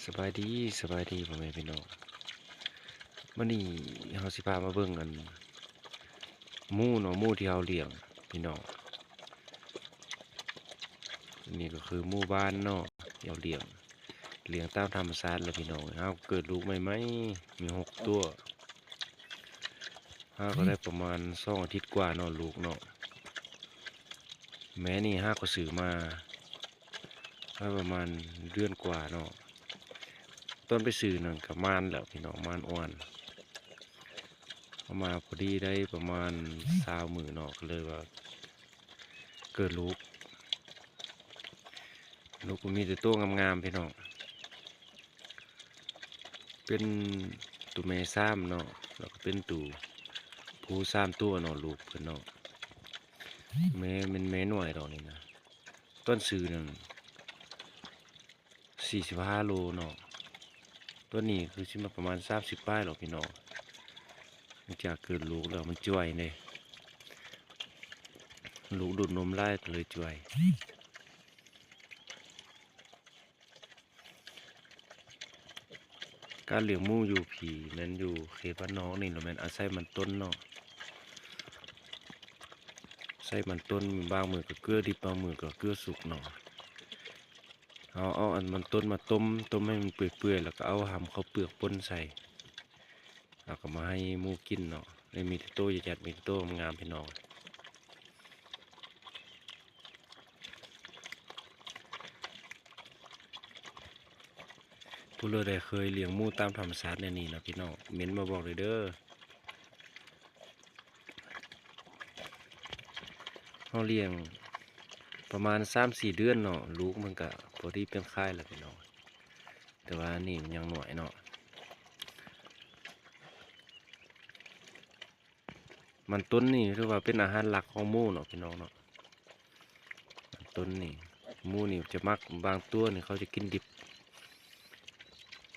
สบายดีพ่อแม่พี่น้องมื้อนี้เฮาสิพามาเบิ่งกันหมู่เนาะหมู่ที่เฮาเลี้ยงพี่น้องนี่ก็คือหมู่บ้านเนาะที่เฮาเลี้ยงตามธรรมชาติแหละพี่น้องเฮาเกิดลูกใหม่ๆมี6 ตัวเฮาก็ได้ประมาณ2 อาทิตย์กว่าเนาะลูกเนาะแม่นี่เฮาก็ซื้อมาได้ประมาณเดือนกว่าเนาะตอนไปซื้อนั่นก็ม่านแล้วพี่น้องม่านอ้วนเอามาพอดีได้ประมาณ20 มื้อเนาะก็เลยว่าเกิดลูกก็มีแต่ตัวงามๆพี่น้องเป็นตัวแม่3เนาะแล้วก็เป็นตัวผู้3 ตัวเนาะลูกเพิ่นเนาะแม่เป็นแม่น้อยดอกนี่นะต้นซื้อนั่น45 โลเนาะตัวนี้คือสิมาประมาณ30ปลายหรอกพี่น้องหลังจากเกิดลูกแล้วมันจ่วยเด้ลูกดูดนมหลายก็เลยจ่วยการเลี้ยงหมูอยู่ผีแม่นอยู่เขตบ้านนอกนี่แหละแม่นอาศัยมันต้นเนาะใส่มันต้นบางมื้อก็เกลือดิบบางมื้อก็เกลือสุกเนาะเอาอันมันต้นมาต้มให้มันเปื่อยๆแล้วก็เอาหำข้าวเปลือกป่นใส่แล้วก็มาให้หมูกินเนาะเลยมีแต่โตใหญ่ๆมีแต่โตงามพี่น้องผู้เลยได้เคยเลี้ยงหมูตามธรรมชาติในนี่นะพี่น้องเม้นมาบอกเลยเด้อเขาเลี้ยงประมาณ3-4 เดือนเนาะลูกมันก็พอดีเป็นไข่แล้วพี่น้องแต่ว่านี่มันยังหน่อยเนาะมันต้นนี่ถือว่าเป็นอาหารหลักของหมูเนาะพี่น้องเนาะมันต้นนี่หมูนี่จะมักบางตัวนี่เขาจะกินดิบ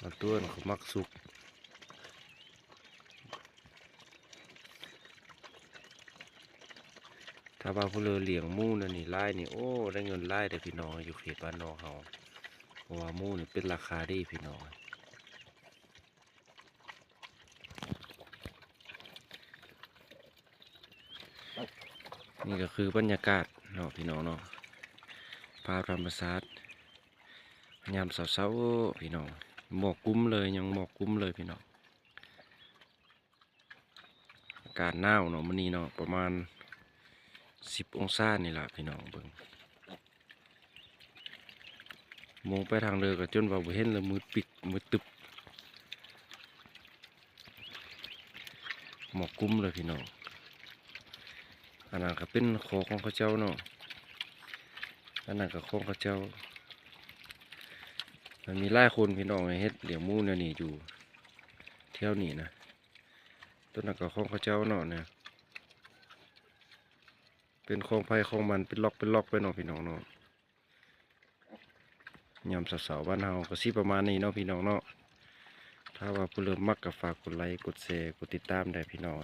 บางตัวนี่เขามักสุกถ้าว่าผู้เลยเลี้ยงหมูนั่นนี่ไล่นี่โอ้ได้เงินไล่เด้อพี่น้องอยู่เขตบ้านนอกเฮาเพราะว่าหมูนี่เป็นราคาดีพี่น้องนี่ก็คือบรรยากาศเนาะพี่น้องเนาะภาพธรรมชาติยามเช้าๆพี่น้องหมอกกุ้มเลยยังหมอกกุ้มเลยพี่น้องอากาศหนาวเนาะมื้อนี้เนาะประมาณ10 องศานี่ล่ะพี่น้องเบิ่งมองไปทางเรือก็จนว่าบ่เห็นเลยมืดปิดมืดตึบหมอกกุ้มเลยพี่น้องอันนั้นก็เป็นคอของเขาเจ้าเนาะอันนั้นก็ของเขาเจ้ามันมีหลายคนพี่น้องเฮ็ดเลี้ยงหมูแนวนี้อยู่เที่ยวนี้นะต้นนั้นก็ของเขาเจ้าเนาะเนี่ยเป็นของไผของมันเป็นล็อกไปเนาะพี่น้องเนาะยามเสาร์บ้านเฮาก็สิประมาณนี้เนาะพี่น้องเนาะถ้าว่าผู้เริ่มมักก็ฝากกดไลค์กดแชร์กดติดตามได้พี่น้อง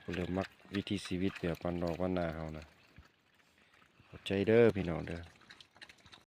ผู้เริ่มมักวิถีชีวิตแบบบ้านนอกบ้านนาเฮานะขอบใจเด้อพี่น้องเด้อ